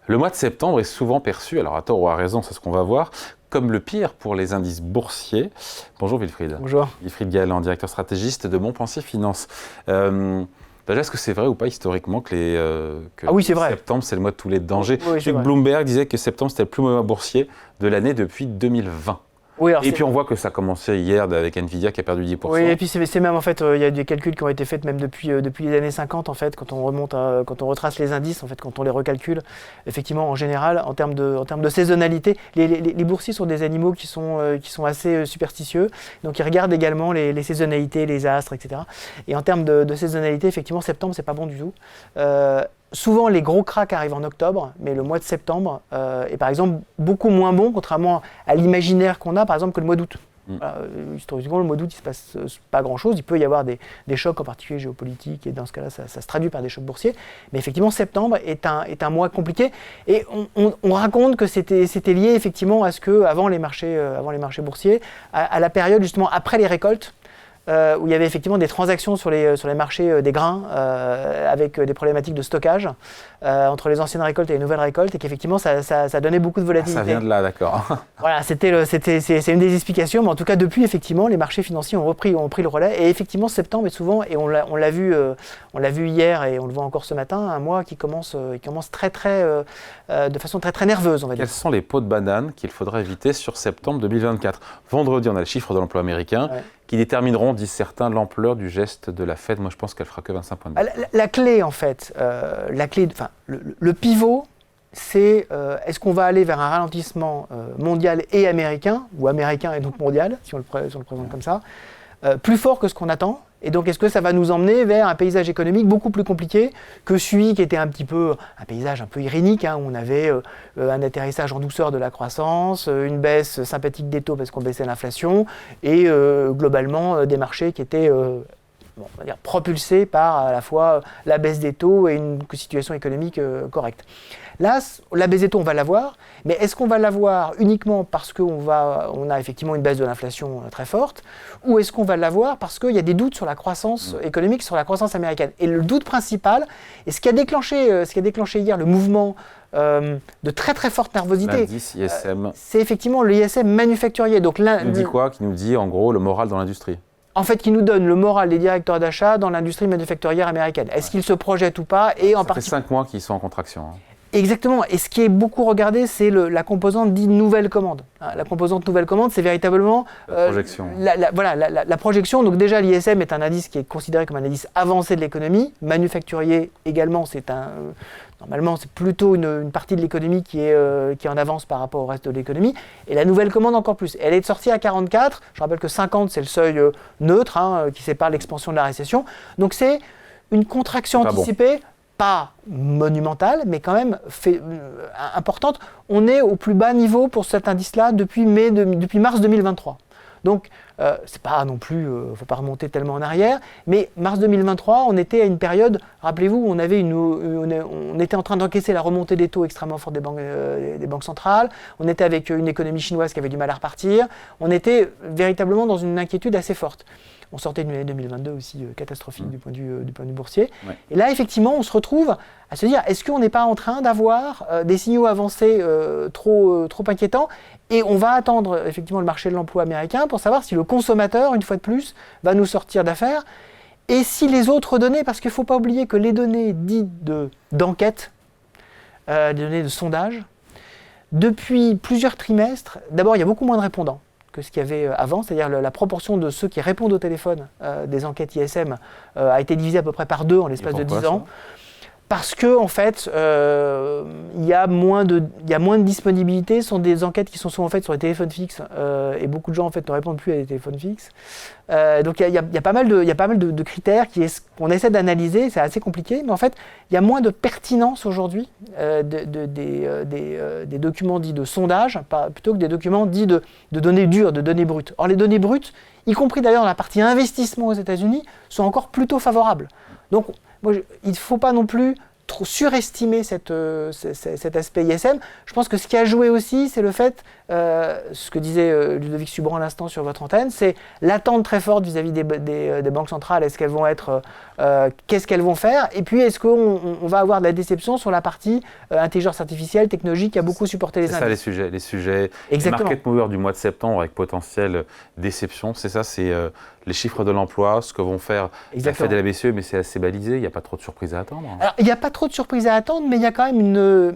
Le mois de septembre est souvent perçu, alors à tort ou à raison, c'est ce qu'on va voir, comme le pire pour les indices boursiers. Bonjour Wilfried. Bonjour. Wilfried Galland, directeur stratégiste de Montpensier Finance. Déjà, est-ce que c'est vrai ou pas historiquement que, oui, c'est vrai. septembre, c'est le mois de tous les dangers? Oui, c'est vrai. Bloomberg disait que septembre, c'était le plus mauvais mois boursier de l'année depuis 2020. Oui, alors et puis on voit que ça a commencé hier avec Nvidia qui a perdu 10%. Oui, et puis c'est même en fait, il y a des calculs qui ont été faits même depuis les années 50 en fait, quand on retrace les indices, en fait, quand on les recalcule, effectivement en général, en termes de saisonnalité, les boursiers sont des animaux qui sont assez superstitieux, donc ils regardent également les saisonnalités, les astres, etc. Et en termes de saisonnalité, effectivement, septembre, c'est pas bon du tout. Souvent, les gros cracks arrivent en octobre, mais le mois de septembre est par exemple beaucoup moins bon, contrairement à l'imaginaire qu'on a, par exemple, que le mois d'août. Voilà, historiquement, le mois d'août, il ne se passe pas grand-chose. Il peut y avoir des chocs, en particulier géopolitiques, et dans ce cas-là, ça se traduit par des chocs boursiers. Mais effectivement, septembre est un mois compliqué. Et on raconte que c'était lié effectivement à ce que, avant les marchés boursiers, à la période justement après les récoltes, où il y avait effectivement des transactions sur les marchés des grains avec des problématiques de stockage entre les anciennes récoltes et les nouvelles récoltes, et qu'effectivement ça donnait beaucoup de volatilité. Ça vient de là, d'accord. Voilà, c'est une des explications, mais en tout cas depuis, effectivement, les marchés financiers ont pris le relais, et effectivement septembre est souvent, et on l'a vu hier et on le voit encore ce matin, un mois qui commence de façon très très nerveuse, on va dire. Quels sont les pots de banane qu'il faudra éviter sur septembre 2024? Vendredi, on a le chiffre de l'emploi américain. Ouais. Qui détermineront, disent certains, l'ampleur du geste de la Fed. Moi, je pense qu'elle fera que 25 points de base. La clé, en fait, le pivot, c'est est-ce qu'on va aller vers un ralentissement mondial et américain, ou américain et donc mondial, si on le présente comme ça, plus fort que ce qu'on attend. Et donc, est-ce que ça va nous emmener vers un paysage économique beaucoup plus compliqué que celui qui était un paysage un peu irénique, où on avait un atterrissage en douceur de la croissance, une baisse sympathique des taux parce qu'on baissait l'inflation, et globalement des marchés qui étaient on va dire propulsés par à la fois la baisse des taux et une situation économique correcte. Là, la baisse des taux, on va l'avoir, mais est-ce qu'on va l'avoir uniquement parce qu'on a effectivement une baisse de l'inflation très forte, ou est-ce qu'on va l'avoir parce qu'il y a des doutes sur la croissance économique, sur la croissance américaine? Et le doute principal, et ce qui a déclenché hier le mouvement de très très forte nervosité, l'indice ISM, c'est effectivement l'ISM manufacturier. Donc, qui nous dit quoi? Qui nous dit en gros le moral dans l'industrie. En fait, qui nous donne le moral des directeurs d'achat dans l'industrie manufacturière américaine. Est-ce qu'ils se projettent ou pas? Et ça fait 5 mois qu'ils sont en contraction. Exactement. Et ce qui est beaucoup regardé, c'est la composante dite nouvelle commande. La composante nouvelle commande, c'est véritablement la projection. La projection. Donc déjà, l'ISM est un indice qui est considéré comme un indice avancé de l'économie. Manufacturier également, normalement, c'est plutôt une partie de l'économie qui est en avance par rapport au reste de l'économie. Et la nouvelle commande encore plus. Elle est sortie à 44. Je rappelle que 50, c'est le seuil neutre qui sépare l'expansion de la récession. Donc c'est une contraction anticipée. Pas monumentale, mais quand même importante. On est au plus bas niveau pour cet indice-là depuis mars 2023. Donc, c'est pas non plus, faut pas remonter tellement en arrière, mais mars 2023, on était à une période, rappelez-vous, où on était en train d'encaisser la remontée des taux extrêmement forte des banques centrales, on était avec une économie chinoise qui avait du mal à repartir, on était véritablement dans une inquiétude assez forte. On sortait d'une année 2022 aussi catastrophique du point de vue boursier. Ouais. Et là, effectivement, on se retrouve à se dire, est-ce qu'on n'est pas en train d'avoir des signaux avancés trop inquiétants? Et on va attendre effectivement le marché de l'emploi américain pour savoir si le consommateur, une fois de plus, va nous sortir d'affaires. Et si les autres données, parce qu'il ne faut pas oublier que les données dites d'enquête, les données de sondage, depuis plusieurs trimestres, d'abord, il y a beaucoup moins de répondants que ce qu'il y avait avant, c'est-à-dire la proportion de ceux qui répondent au téléphone des enquêtes ISM a été divisée à peu près par 2 en l'espace de 10 ans. Parce que en fait, il y a moins de disponibilité. Ce sont des enquêtes qui sont souvent faites sur les téléphones fixes et beaucoup de gens en fait ne répondent plus à des téléphones fixes. Donc il y a pas mal de critères qu'on essaie d'analyser. C'est assez compliqué, mais en fait, il y a moins de pertinence aujourd'hui des documents dits de sondage, plutôt que des documents dits de données dures, de données brutes. Or les données brutes, y compris d'ailleurs dans la partie investissement aux États-Unis, sont encore plutôt favorables. Donc il ne faut pas non plus trop surestimé cet aspect ISM. Je pense que ce qui a joué aussi, c'est le fait, ce que disait Ludovic Subran à l'instant sur votre antenne, c'est l'attente très forte vis-à-vis des banques centrales. Est-ce qu'elles vont être, qu'est-ce qu'elles vont faire? Et puis, est-ce qu'on va avoir de la déception sur la partie intelligence artificielle, technologie qui a beaucoup supporté les indices? C'est ça les sujets. Exactement. Les market movers du mois de septembre avec potentielle déception, c'est ça, c'est les chiffres de l'emploi, ce que vont faire la Fed et la BCE, mais c'est assez balisé, il n'y a pas trop de surprises à attendre. Alors, il n'y a pas trop de surprises à attendre, mais il y a quand même de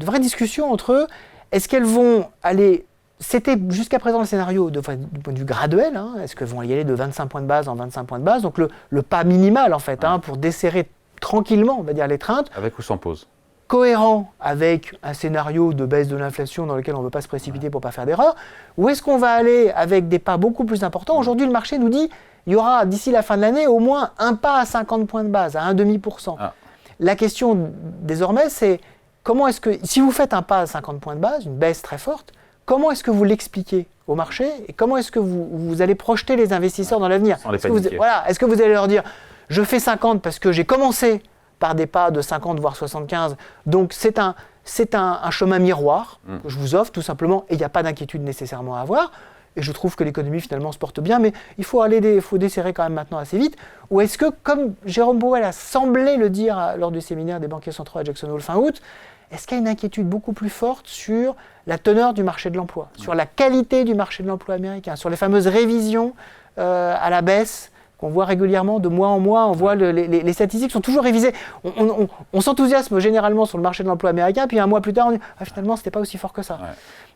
vraies discussions entre eux. Est-ce qu'elles vont aller... C'était jusqu'à présent le scénario du point de vue graduel. Hein, est-ce qu'elles vont y aller de 25 points de base en 25 points de base? Donc le pas minimal, en fait, pour desserrer tranquillement, on va dire, l'étreinte. Avec ou sans pause? Cohérent avec un scénario de baisse de l'inflation dans lequel on ne veut pas se précipiter pour ne pas faire d'erreur, ou est-ce qu'on va aller avec des pas beaucoup plus importants? Aujourd'hui, le marché nous dit qu'il y aura d'ici la fin de l'année au moins un pas à 50 points de base, à 1,5%. La question désormais, c'est comment est-ce que, si vous faites un pas à 50 points de base, une baisse très forte, comment est-ce que vous l'expliquez au marché et comment est-ce que vous allez projeter les investisseurs dans l'avenir? Est-ce que vous allez leur dire, je fais 50 parce que j'ai commencé par des pas de 50 voire 75. Donc c'est un chemin miroir que je vous offre tout simplement et il n'y a pas d'inquiétude nécessairement à avoir. Et je trouve que l'économie finalement se porte bien, mais il faut desserrer quand même maintenant assez vite. Ou est-ce que, comme Jérôme Powell a semblé le dire lors du séminaire des banquiers centraux à Jackson Hole fin août, est-ce qu'il y a une inquiétude beaucoup plus forte sur la teneur du marché de l'emploi, sur la qualité du marché de l'emploi américain, sur les fameuses révisions à la baisse qu'on voit régulièrement de mois en mois, on voit les statistiques sont toujours révisées. On s'enthousiasme généralement sur le marché de l'emploi américain, puis un mois plus tard, on dit finalement, c'était pas aussi fort que ça. Ouais.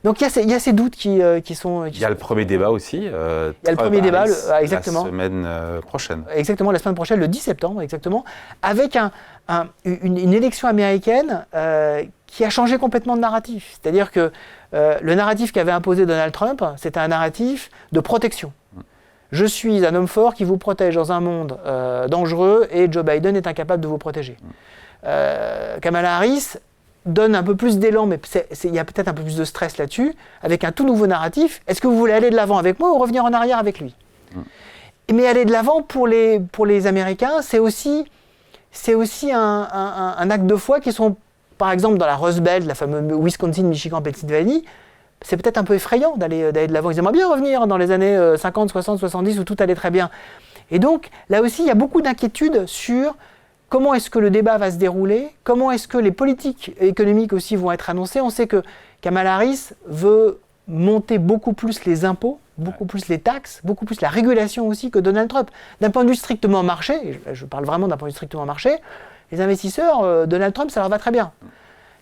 Donc il y a ces doutes qui sont... Il y a le premier débat aussi. Il y a le premier débat, exactement. La semaine prochaine. Exactement, la semaine prochaine, le 10 septembre, exactement, avec une élection américaine qui a changé complètement de narratif. C'est-à-dire que le narratif qu'avait imposé Donald Trump, c'était un narratif de protection. Je suis un homme fort qui vous protège dans un monde dangereux et Joe Biden est incapable de vous protéger. Kamala Harris donne un peu plus d'élan, mais il y a peut-être un peu plus de stress là-dessus, avec un tout nouveau narratif. Est-ce que vous voulez aller de l'avant avec moi ou revenir en arrière avec lui? Mais aller de l'avant pour les Américains, c'est aussi un acte de foi qui sont, par exemple, dans la Rust Belt, la fameuse Wisconsin, Michigan, Pennsylvanie. C'est peut-être un peu effrayant d'aller de l'avant. Ils aimeraient bien revenir dans les années 50, 60, 70 où tout allait très bien. Et donc, là aussi, il y a beaucoup d'inquiétudes sur comment est-ce que le débat va se dérouler, comment est-ce que les politiques économiques aussi vont être annoncées. On sait que Kamala Harris veut monter beaucoup plus les impôts, beaucoup plus les taxes, beaucoup plus la régulation aussi que Donald Trump. D'un point de vue strictement marché, et je parle vraiment d'un point de vue strictement marché, les investisseurs, Donald Trump, ça leur va très bien.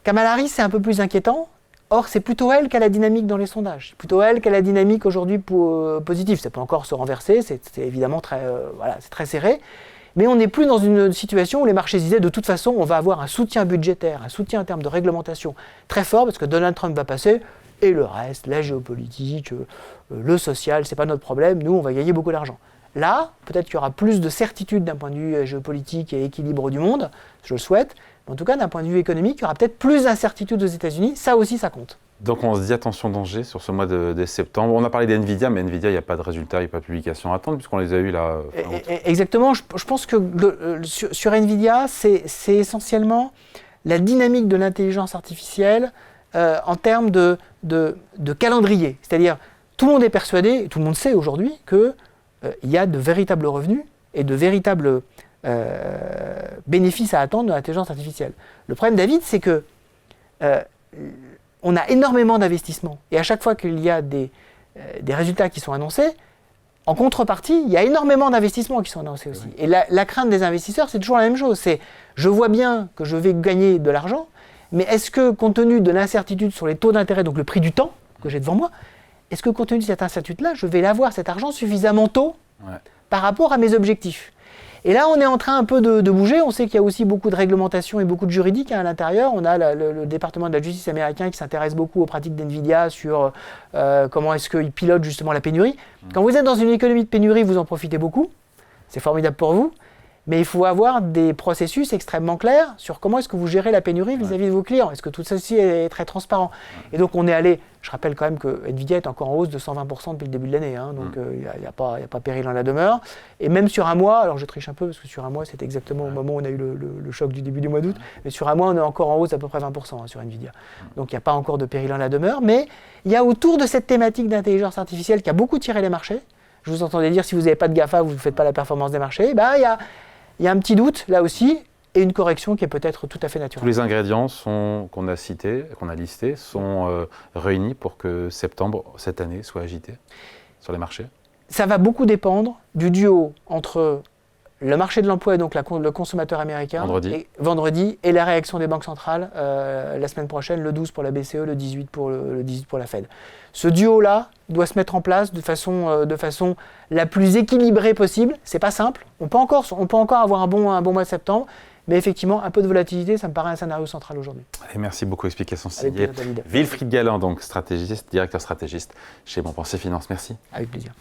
Kamala Harris, c'est un peu plus inquiétant. Or, c'est plutôt elle qui a la dynamique dans les sondages. C'est plutôt elle qui a la dynamique aujourd'hui positive. Ça peut encore se renverser, c'est évidemment c'est très serré. Mais on n'est plus dans une situation où les marchés disaient de toute façon, on va avoir un soutien budgétaire, un soutien en termes de réglementation très fort parce que Donald Trump va passer et le reste, la géopolitique, le social, c'est pas notre problème. Nous, on va gagner beaucoup d'argent. Là, peut-être qu'il y aura plus de certitude d'un point de vue géopolitique et équilibre du monde, je le souhaite. En tout cas, d'un point de vue économique, il y aura peut-être plus d'incertitudes aux États-Unis. Ça aussi, ça compte. Donc on se dit attention danger sur ce mois de septembre. On a parlé d'NVIDIA, mais NVIDIA, il n'y a pas de résultats, il n'y a pas de publication à attendre, puisqu'on les a eus là. Exactement. Je pense que sur NVIDIA, c'est essentiellement la dynamique de l'intelligence artificielle en termes de calendrier. C'est-à-dire, tout le monde est persuadé, tout le monde sait aujourd'hui qu'il y a de véritables revenus et de véritables bénéfices à attendre de l'intelligence artificielle. Le problème, David, c'est que on a énormément d'investissements. Et à chaque fois qu'il y a des résultats qui sont annoncés, en contrepartie, il y a énormément d'investissements qui sont annoncés aussi. Et la crainte des investisseurs, c'est toujours la même chose. C'est, je vois bien que je vais gagner de l'argent, mais est-ce que, compte tenu de l'incertitude sur les taux d'intérêt, donc le prix du temps que j'ai devant moi, est-ce que, compte tenu de cette incertitude-là, je vais l'avoir, cet argent, suffisamment tôt par rapport à mes objectifs? Et là, on est en train un peu de bouger. On sait qu'il y a aussi beaucoup de réglementation et beaucoup de juridique à l'intérieur. On a le département de la justice américain qui s'intéresse beaucoup aux pratiques d'NVIDIA sur comment est-ce qu'il pilote justement la pénurie. Quand vous êtes dans une économie de pénurie, vous en profitez beaucoup. C'est formidable pour vous. Mais il faut avoir des processus extrêmement clairs sur comment est-ce que vous gérez la pénurie vis-à-vis de vos clients. Est-ce que tout ceci est très transparent? Et donc on est allé, je rappelle quand même que Nvidia est encore en hausse de 120% depuis le début de l'année, hein, donc il n'y a pas péril en la demeure. Et même sur un mois, alors je triche un peu parce que sur un mois c'était exactement au moment où on a eu le choc du début du mois d'août, mais sur un mois on est encore en hausse d'à peu près 20% hein, sur Nvidia. Donc il n'y a pas encore de péril en la demeure, mais il y a autour de cette thématique d'intelligence artificielle qui a beaucoup tiré les marchés. Je vous entendais dire si vous n'avez pas de GAFA, vous ne faites pas la performance des marchés. Il y a un petit doute là aussi et une correction qui est peut-être tout à fait naturelle. Tous les ingrédients qu'on a cités, qu'on a listés, sont réunis pour que septembre, cette année, soit agité sur les marchés? Ça va beaucoup dépendre du duo entre le marché de l'emploi et donc le consommateur américain vendredi et la réaction des banques centrales la semaine prochaine, le 12 pour la BCE, le 18 pour la Fed. Ce duo-là doit se mettre en place de façon la plus équilibrée possible. C'est pas simple. On peut encore avoir un bon mois de septembre, mais effectivement, un peu de volatilité, ça me paraît un scénario central aujourd'hui. Et merci beaucoup. Explication signée Wilfried Galland, donc directeur stratégiste chez Bon Pensée Finance. Merci. Avec plaisir.